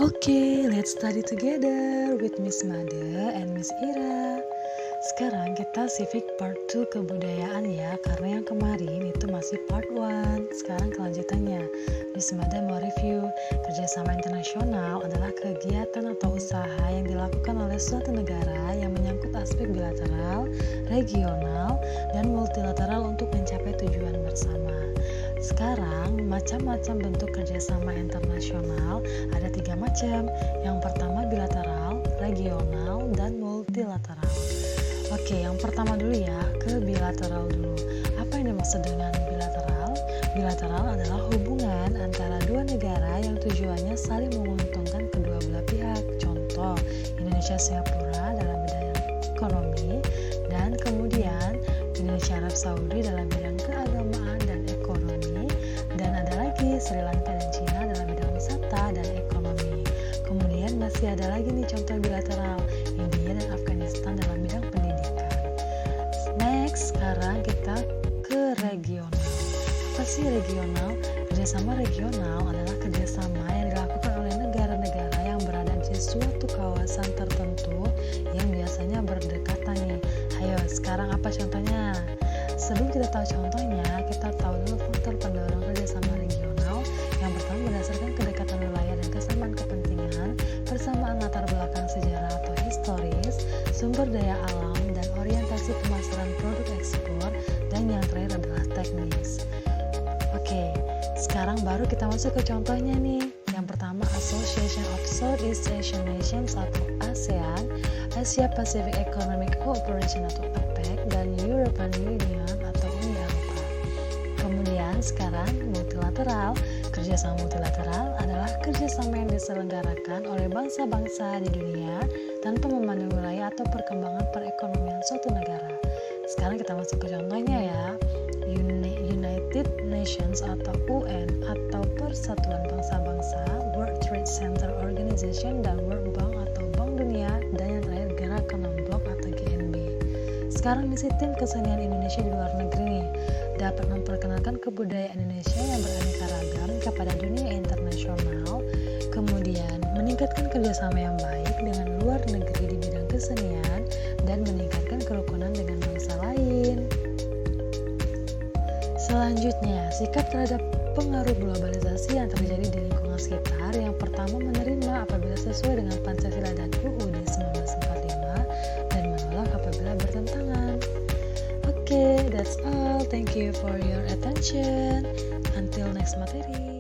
Okay, let's study together with Miss Made and Miss Ira. Sekarang kita civic part 2 kebudayaan ya, karena yang kemarin itu masih part 1. Sekarang kelanjutannya. Miss Made mau review, kerjasama internasional adalah kegiatan atau usaha yang dilakukan oleh suatu negara yang menyangkut aspek bilateral, regional, dan multilateral untuk mencapai tujuan bersama. Sekarang, macam-macam bentuk kerjasama internasional ada 3 macam. Yang pertama bilateral, regional, dan multilateral. Oke, yang pertama dulu ya, ke bilateral dulu. Apa yang dimaksud dengan bilateral? Bilateral adalah hubungan antara dua negara yang tujuannya saling menguntungkan kedua belah pihak. Contoh, Indonesia Singapura dalam bidang ekonomi, dan kemudian Indonesia Arab Saudi dalam bidang keagamaan dan ekonomi, dan ada lagi Sri Lanka dan Cina dalam bidang wisata dan ekonomi. Kemudian masih ada lagi nih contoh bilateral, India dan Afghanistan dalam bidang pendidikan. Next, sekarang kita ke regional. Apa sih regional? Kerjasama regional adalah kerjasama yang dilakukan oleh negara-negara yang berada di suatu kawasan tertentu yang biasanya berdekatan nih. Ayo, sekarang apa contohnya? Sebelum kita tahu contohnya, kita tahu dulu faktor pendorong kerjasama regional. Yang pertama berdasarkan kedekatan wilayah dan kesamaan kepentingan, persamaan latar belakang sejarah atau historis, sumber daya alam, dan orientasi pemasaran produk ekspor, dan yang terakhir adalah teknis. Oke, sekarang baru kita masuk ke contohnya nih. Yang pertama Association of Southeast Asian Nations atau ASEAN, Asia Pacific Economic Cooperation atau APEC, dan European Union atau Uni Eropa. Kemudian sekarang multilateral. Kerjasama multilateral adalah kerjasama yang diselenggarakan oleh bangsa-bangsa di dunia tanpa memandang wilayah atau perkembangan perekonomian suatu negara. Sekarang kita masuk ke contohnya ya. United Nations atau UN atau Persatuan Bangsa-Bangsa, World Trade Center Organization, dan World Bank atau Bank Dunia, dan yang terakhir Gerakan Non-Blok atau GNB. Sekarang misi tim kesenian Indonesia di luar negeri nih, dapat memperkenalkan kebudayaan Indonesia yang beraneka ragam kepada dunia internasional, kemudian meningkatkan kerjasama yang baik dengan luar negeri di bidang kesenian, dan meningkatkan kerukunan dengan bangsa lain. Selanjutnya, sikap terhadap pengaruh globalisasi yang terjadi di lingkungan sekitar. Yang pertama, menerima apabila sesuai dengan Pancasila dan UUD 1945, dan menolak apabila bertentangan. Okay, that's all. Thank you for your attention. Until next materi.